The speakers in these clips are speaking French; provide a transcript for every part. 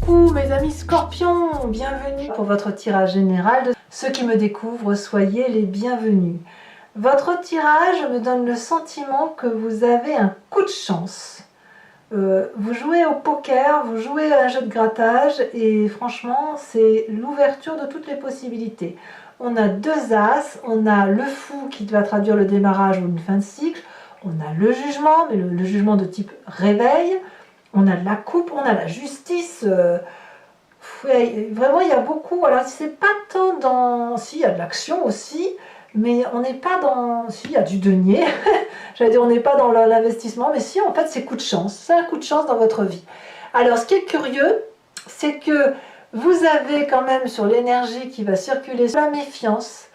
Coucou mes amis scorpions, bienvenue pour votre tirage général. Ceux qui me découvrent, soyez les bienvenus. Votre tirage me donne le sentiment que vous avez un coup de chance. Vous jouez au poker, vous jouez à un jeu de grattage et franchement c'est l'ouverture de toutes les possibilités. On a deux as, on a le fou qui va traduire le démarrage ou une fin de cycle, on a le jugement, mais le jugement de type réveil. On a de la coupe, on a la justice. Vraiment, il y a beaucoup. Voilà, c'est pas tant dans. Si, il y a de l'action aussi, mais on n'est pas dans. Si, il y a du denier. J'allais dire, on n'est pas dans l'investissement, mais si, en fait, c'est coup de chance. C'est un coup de chance dans votre vie. Alors, ce qui est curieux, c'est que vous avez quand même sur l'énergie qui va circuler la méfiance.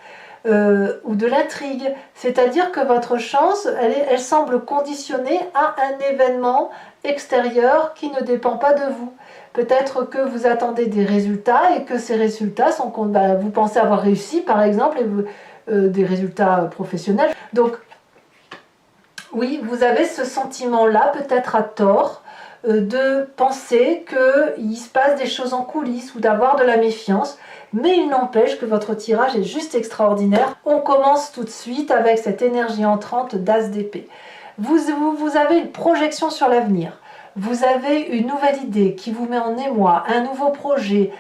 Ou de l'intrigue, c'est-à-dire que votre chance, elle semble conditionnée à un événement extérieur qui ne dépend pas de vous. Peut-être que vous attendez des résultats et que ces résultats sont, vous pensez avoir réussi par exemple, des résultats professionnels. Donc oui, vous avez ce sentiment-là, peut-être à tort, de penser qu'il se passe des choses en coulisses ou d'avoir de la méfiance. Mais il n'empêche que votre tirage est juste extraordinaire. On commence tout de suite avec cette énergie entrante d'As d'épée. Vous avez une projection sur l'avenir. Vous avez une nouvelle idée qui vous met en émoi, un nouveau projet,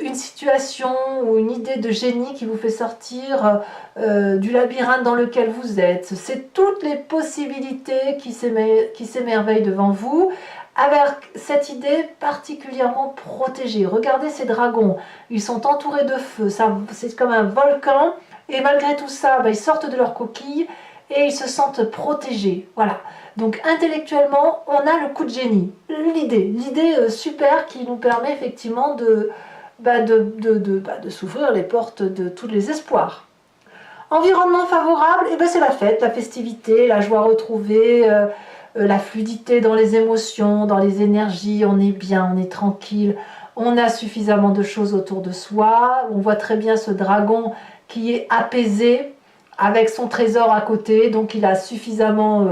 une situation ou une idée de génie qui vous fait sortir du labyrinthe dans lequel vous êtes. C'est toutes les possibilités qui s'émerveillent devant vous, avec cette idée particulièrement protégée. Regardez ces dragons, ils sont entourés de feu, c'est comme un volcan, et malgré tout ça, ils sortent de leur coquille et ils se sentent protégés. Voilà. Donc intellectuellement, on a le coup de génie, l'idée super qui nous permet effectivement de s'ouvrir les portes de tous les espoirs. Environnement favorable, c'est la fête, la festivité, la joie retrouvée, la fluidité dans les émotions, dans les énergies, on est bien, on est tranquille, on a suffisamment de choses autour de soi, on voit très bien ce dragon qui est apaisé avec son trésor à côté, donc il a suffisamment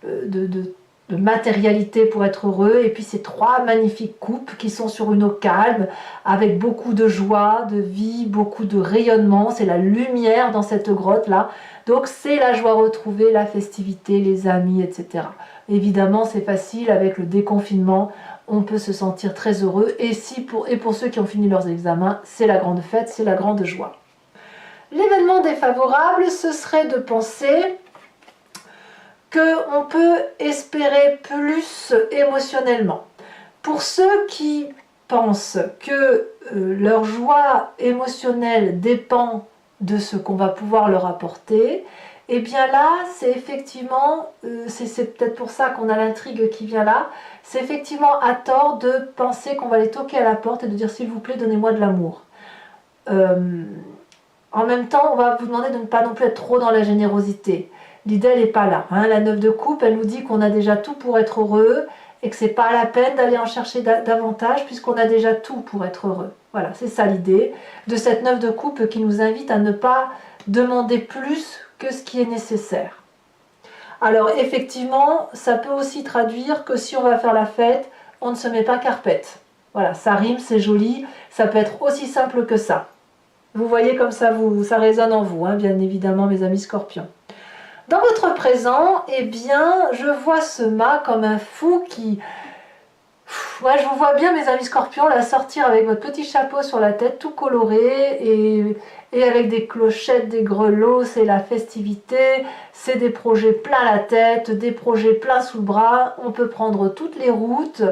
de matérialité pour être heureux, et puis ces trois magnifiques coupes qui sont sur une eau calme, avec beaucoup de joie, de vie, beaucoup de rayonnement, c'est la lumière dans cette grotte là, donc c'est la joie retrouvée, la festivité, les amis, etc. Évidemment c'est facile avec le déconfinement, on peut se sentir très heureux, et pour ceux qui ont fini leurs examens, c'est la grande fête, c'est la grande joie. L'événement défavorable, ce serait de penser qu'on peut espérer plus émotionnellement. Pour ceux qui pensent que leur joie émotionnelle dépend de ce qu'on va pouvoir leur apporter, et bien là, c'est effectivement, c'est peut-être pour ça qu'on a l'intrigue qui vient là, c'est effectivement à tort de penser qu'on va les toquer à la porte et de dire « s'il vous plaît, donnez-moi de l'amour ». En même temps, on va vous demander de ne pas non plus être trop dans la générosité. L'idée, elle n'est pas là. La 9 de coupe, elle nous dit qu'on a déjà tout pour être heureux et que c'est pas la peine d'aller en chercher davantage puisqu'on a déjà tout pour être heureux. Voilà, c'est ça l'idée de cette 9 de coupe qui nous invite à ne pas demander plus que ce qui est nécessaire. Alors effectivement, ça peut aussi traduire que si on va faire la fête, on ne se met pas carpette. Voilà, ça rime, c'est joli, ça peut être aussi simple que ça. Vous voyez comme ça, ça résonne en vous, bien évidemment, mes amis scorpions. Dans votre présent, je vois ce mât comme un fou qui... je vous vois bien, mes amis scorpions, là, sortir avec votre petit chapeau sur la tête, tout coloré, et avec des clochettes, des grelots, c'est la festivité, c'est des projets plein la tête, des projets plein sous le bras, on peut prendre toutes les routes.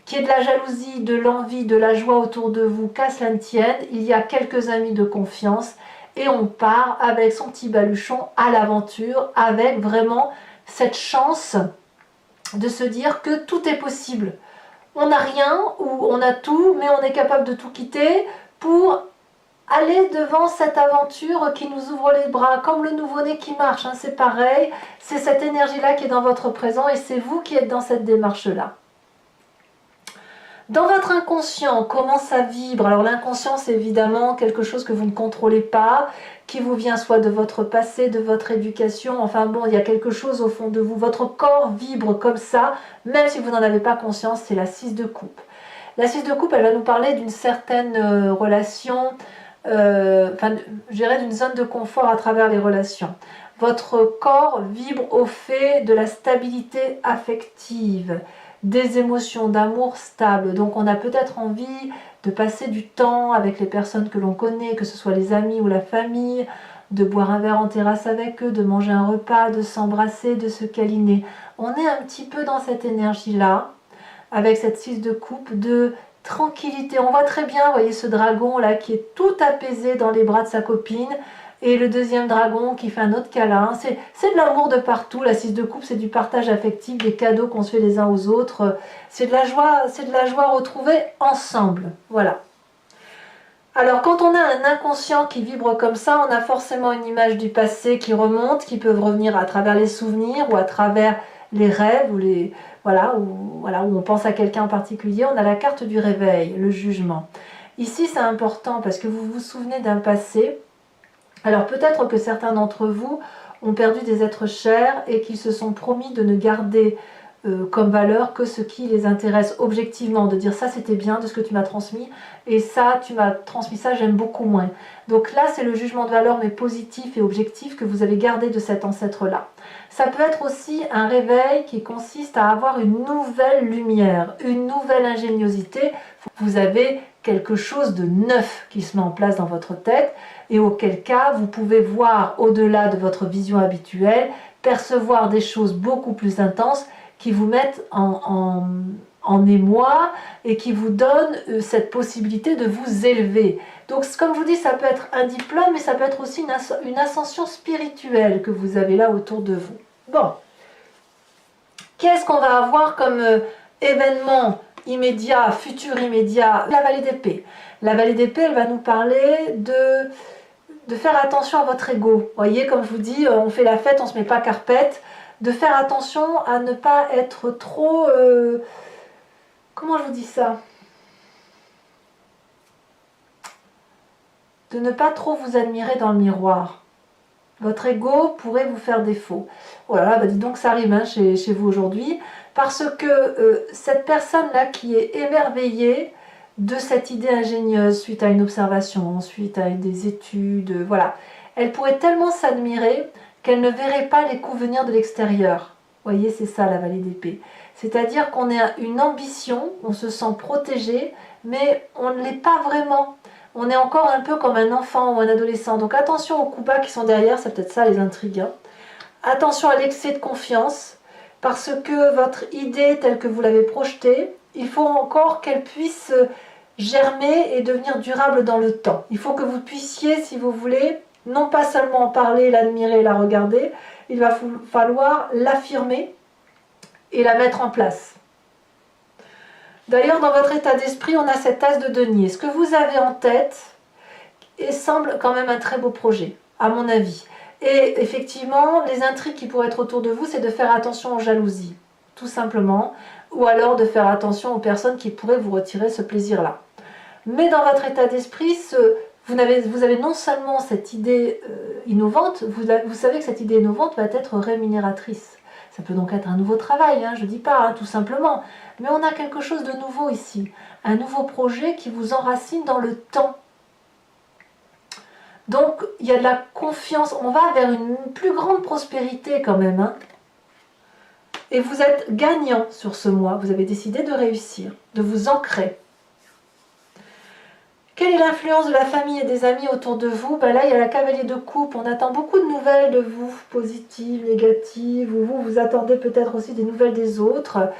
Qu'il y ait de la jalousie, de l'envie, de la joie autour de vous, qu'à cela ne tienne, il y a quelques amis de confiance et on part avec son petit baluchon à l'aventure, avec vraiment cette chance de se dire que tout est possible. On n'a rien ou on a tout, mais on est capable de tout quitter pour aller devant cette aventure qui nous ouvre les bras, comme le nouveau-né qui marche, c'est pareil, c'est cette énergie-là qui est dans votre présent et c'est vous qui êtes dans cette démarche-là. Dans votre inconscient, comment ça vibre? Alors l'inconscient, c'est évidemment quelque chose que vous ne contrôlez pas, qui vous vient soit de votre passé, de votre éducation, enfin bon, il y a quelque chose au fond de vous. Votre corps vibre comme ça, même si vous n'en avez pas conscience, c'est la 6 de coupe. La 6 de coupe, elle va nous parler d'une certaine relation, enfin, je dirais d'une zone de confort à travers les relations. Votre corps vibre au fait de la stabilité affective, des émotions d'amour stables. Donc on a peut-être envie de passer du temps avec les personnes que l'on connaît, que ce soit les amis ou la famille, de boire un verre en terrasse avec eux, de manger un repas, de s'embrasser, de se câliner. On est un petit peu dans cette énergie-là, avec cette 6 de coupe, de tranquillité. On voit très bien, vous voyez ce dragon là qui est tout apaisé dans les bras de sa copine, et le deuxième dragon qui fait un autre câlin. C'est de l'amour de partout. La 6 de coupe, c'est du partage affectif, des cadeaux qu'on se fait les uns aux autres. C'est de la joie retrouvée ensemble. Voilà. Alors quand on a un inconscient qui vibre comme ça, on a forcément une image du passé qui remonte, qui peuvent revenir à travers les souvenirs ou à travers les rêves ou où on pense à quelqu'un en particulier. On a la carte du réveil, le jugement. Ici c'est important parce que vous vous souvenez d'un passé. Alors peut-être que certains d'entre vous ont perdu des êtres chers et qu'ils se sont promis de ne garder comme valeur que ce qui les intéresse objectivement, de dire ça c'était bien de ce que tu m'as transmis et ça tu m'as transmis ça, j'aime beaucoup moins. Donc là c'est le jugement de valeur mais positif et objectif que vous avez gardé de cet ancêtre là. Ça peut être aussi un réveil qui consiste à avoir une nouvelle lumière, une nouvelle ingéniosité. Vous avez quelque chose de neuf qui se met en place dans votre tête et auquel cas vous pouvez voir au-delà de votre vision habituelle, percevoir des choses beaucoup plus intenses qui vous mettent en émoi et qui vous donnent cette possibilité de vous élever. Donc comme je vous dis, ça peut être un diplôme, mais ça peut être aussi une ascension spirituelle que vous avez là autour de vous. Bon, qu'est-ce qu'on va avoir comme événement immédiat, futur immédiat? La vallée d'épée. La vallée d'épée, elle va nous parler de faire attention à votre ego. Vous voyez, comme je vous dis, on fait la fête, on ne se met pas carpette. De faire attention à ne pas être trop... comment je vous dis ça? De ne pas trop vous admirer dans le miroir. Votre ego pourrait vous faire défaut. Oh là là, bah dis donc ça rime hein, chez vous aujourd'hui. Parce que cette personne-là qui est émerveillée de cette idée ingénieuse suite à une observation, suite à des études, voilà. Elle pourrait tellement s'admirer qu'elle ne verrait pas les coups venir de l'extérieur. Vous voyez, c'est ça la vallée d'épée. C'est-à-dire qu'on a une ambition, on se sent protégé, mais on ne l'est pas vraiment. On est encore un peu comme un enfant ou un adolescent. Donc attention aux coups bas qui sont derrière, c'est peut-être ça les intrigues. Hein. Attention à l'excès de confiance, parce que votre idée telle que vous l'avez projetée, il faut encore qu'elle puisse germer et devenir durable dans le temps. Il faut que vous puissiez, si vous voulez, non pas seulement en parler, l'admirer, la regarder, il va falloir l'affirmer et la mettre en place. D'ailleurs, dans votre état d'esprit, on a cet as de denier. Ce que vous avez en tête et semble quand même un très beau projet, à mon avis. Et effectivement, les intrigues qui pourraient être autour de vous, c'est de faire attention aux jalousies, tout simplement, ou alors de faire attention aux personnes qui pourraient vous retirer ce plaisir-là. Mais dans votre état d'esprit, vous avez non seulement cette idée innovante, vous savez que cette idée innovante va être rémunératrice. Ça peut donc être un nouveau travail, hein, je ne dis pas, hein, tout simplement. Mais on a quelque chose de nouveau ici. Un nouveau projet qui vous enracine dans le temps. Donc, il y a de la confiance. On va vers une plus grande prospérité quand même. Hein. Et vous êtes gagnant sur ce mois. Vous avez décidé de réussir, de vous ancrer. Quelle est l'influence de la famille et des amis autour de vous? Ben là, il y a la cavalier de coupe. On attend beaucoup de nouvelles de vous, positives, négatives, ou vous attendez peut-être aussi des nouvelles des autres.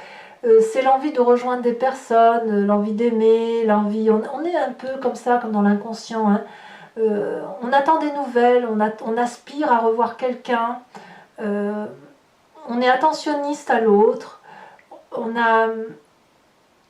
C'est l'envie de rejoindre des personnes, l'envie d'aimer, l'envie... On est un peu comme ça, comme dans l'inconscient. Hein. On attend des nouvelles, on aspire à revoir quelqu'un. On est attentionniste à l'autre.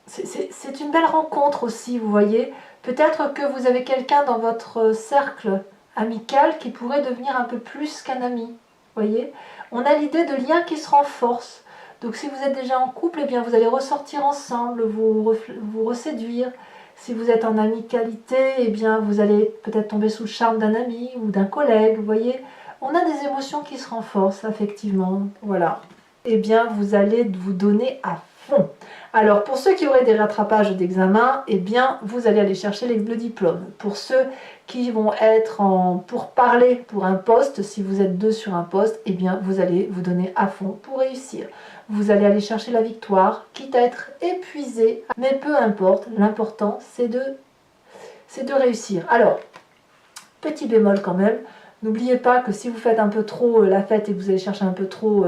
C'est une belle rencontre aussi, vous voyez. Peut-être que vous avez quelqu'un dans votre cercle amical qui pourrait devenir un peu plus qu'un ami. Voyez, on a l'idée de liens qui se renforcent. Donc si vous êtes déjà en couple, eh bien vous allez ressortir ensemble, vous reséduire. Si vous êtes en amicalité, eh bien vous allez peut-être tomber sous le charme d'un ami ou d'un collègue. Vous voyez, on a des émotions qui se renforcent affectivement. Voilà. Eh bien vous allez vous donner à fond. Alors, pour ceux qui auraient des rattrapages d'examen, eh bien, vous allez aller chercher le diplôme. Pour ceux qui vont être pour parler pour un poste, si vous êtes deux sur un poste, eh bien, vous allez vous donner à fond pour réussir. Vous allez aller chercher la victoire, quitte à être épuisé, mais peu importe, l'important, c'est de réussir. Alors, petit bémol quand même, n'oubliez pas que si vous faites un peu trop la fête et que vous allez chercher un peu trop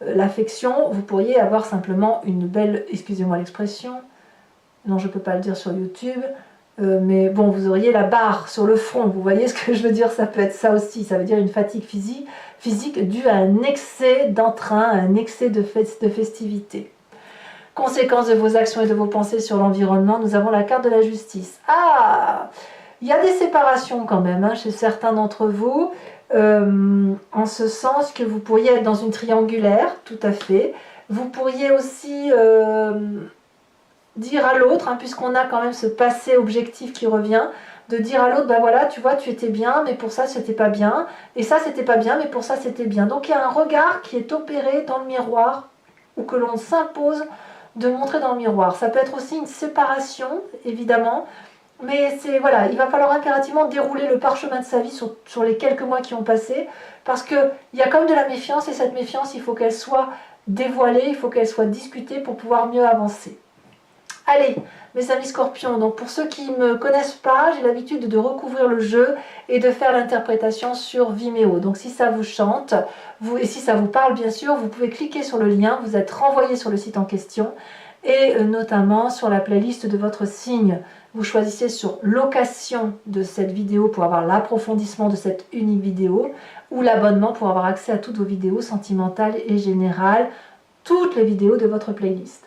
l'affection, vous pourriez avoir simplement une belle, excusez-moi l'expression, non je ne peux pas le dire sur YouTube, mais bon, vous auriez la barre sur le front, vous voyez ce que je veux dire, ça peut être ça aussi, ça veut dire une fatigue physique due à un excès d'entrain, un excès de festivité. Conséquence de vos actions et de vos pensées sur l'environnement, nous avons la carte de la justice. Ah, il y a des séparations quand même hein, chez certains d'entre vous, en ce sens que vous pourriez être dans une triangulaire, tout à fait. Vous pourriez aussi dire à l'autre, hein, puisqu'on a quand même ce passé objectif qui revient, de dire à l'autre, ben voilà, tu vois, tu étais bien, mais pour ça, c'était pas bien, et ça, c'était pas bien, mais pour ça, c'était bien. Donc, il y a un regard qui est opéré dans le miroir, ou que l'on s'impose de montrer dans le miroir. Ça peut être aussi une séparation, évidemment, mais c'est voilà, il va falloir impérativement dérouler le parchemin de sa vie sur les quelques mois qui ont passé, parce qu'il y a comme de la méfiance, et cette méfiance, il faut qu'elle soit dévoilée, il faut qu'elle soit discutée pour pouvoir mieux avancer. Allez, mes amis scorpions, donc pour ceux qui ne me connaissent pas, j'ai l'habitude de recouvrir le jeu et de faire l'interprétation sur Vimeo. Donc si ça vous chante, et si ça vous parle bien sûr, vous pouvez cliquer sur le lien, vous êtes renvoyé sur le site en question et notamment sur la playlist de votre signe. Vous choisissez sur location de cette vidéo pour avoir l'approfondissement de cette unique vidéo ou l'abonnement pour avoir accès à toutes vos vidéos sentimentales et générales, toutes les vidéos de votre playlist.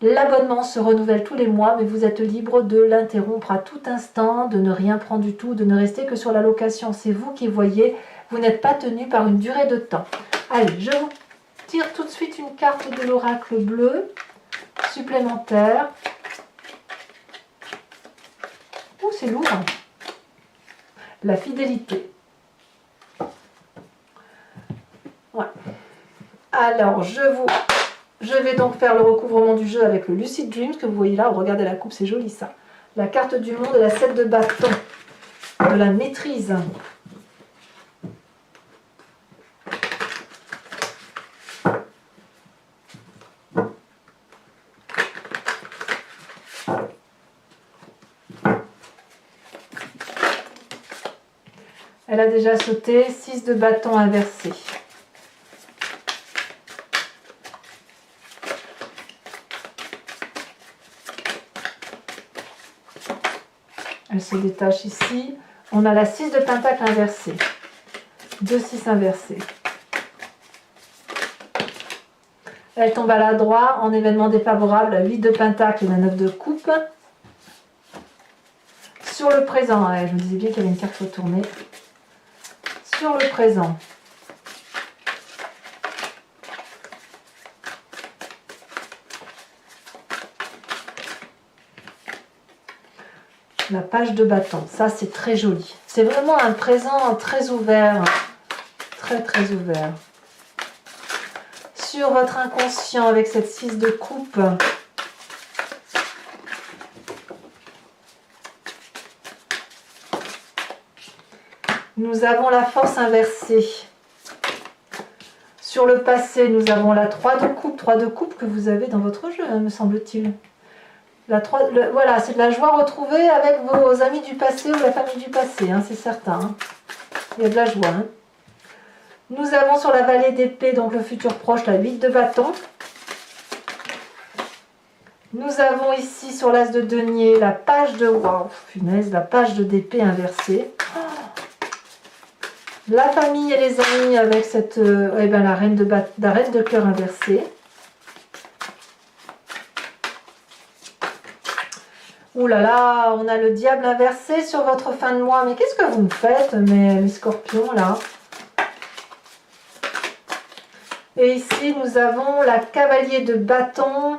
L'abonnement se renouvelle tous les mois, mais vous êtes libre de l'interrompre à tout instant, de ne rien prendre du tout, de ne rester que sur la location. C'est vous qui voyez, vous n'êtes pas tenu par une durée de temps. Allez, je vous tire tout de suite une carte de l'oracle bleu supplémentaire. Oh, c'est lourd. La fidélité. Ouais. Alors, je vais donc faire le recouvrement du jeu avec le Lucid Dreams que vous voyez là. Regardez la coupe, c'est joli ça. La carte du monde et la 7 de bâton. De la maîtrise. Elle a déjà sauté. 6 de bâton inversé. Elle se détache ici. On a la 6 de pentacle inversée. 2 6 inversés. Elle tombe à la droite en événement défavorable. La 8 de pentacle et la 9 de coupe. Sur le présent, ouais, je me disais bien qu'il y avait une carte retournée. Sur le présent. La page de bâton, ça c'est très joli. C'est vraiment un présent très ouvert, très très ouvert. Sur votre inconscient avec cette 6 de coupe, nous avons la force inversée. Sur le passé, nous avons la 3 de coupe que vous avez dans votre jeu, me semble-t-il. Voilà, c'est de la joie retrouvée avec vos amis du passé ou la famille du passé, hein, c'est certain. Hein. Il y a de la joie. Hein. Nous avons sur la vallée d'épée, donc le futur proche, la 8 de bâton. Nous avons ici sur l'as de denier la page de... Waouh, punaise, la page de d'épée inversée. La famille et les amis avec cette... la reine de cœur inversée. Ouh là là, on a le diable inversé sur votre fin de mois. Mais qu'est-ce que vous me faites, mes scorpions, là? Et ici, nous avons la cavalier de bâton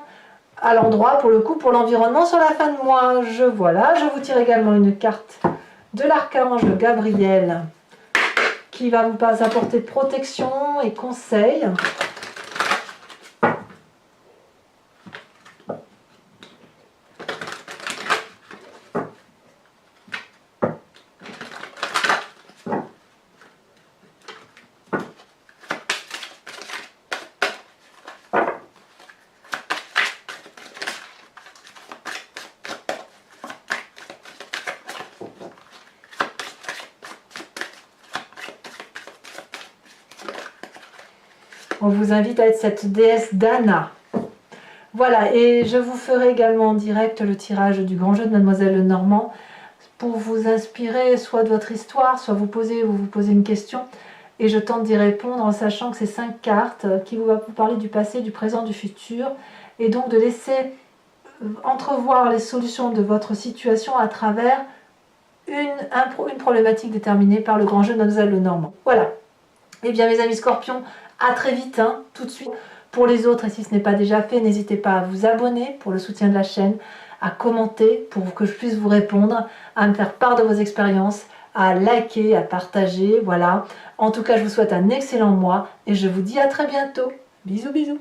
à l'endroit, pour le coup, pour l'environnement sur la fin de mois. Voilà, je vous tire également une carte de l'archange Gabriel qui va vous apporter protection et conseil. On vous invite à être cette déesse Dana. Voilà, et je vous ferai également en direct le tirage du grand jeu de Mademoiselle Lenormand pour vous inspirer soit de votre histoire, soit vous posez une question et je tente d'y répondre en sachant que c'est 5 cartes qui vont vous parler du passé, du présent, du futur et donc de laisser entrevoir les solutions de votre situation à travers une problématique déterminée par le grand jeu de Mademoiselle Lenormand. Voilà. Eh bien mes amis Scorpions, à très vite, hein, tout de suite. Pour les autres, et si ce n'est pas déjà fait, n'hésitez pas à vous abonner pour le soutien de la chaîne, à commenter pour que je puisse vous répondre, à me faire part de vos expériences, à liker, à partager, voilà. En tout cas, je vous souhaite un excellent mois et je vous dis à très bientôt. Bisous, bisous.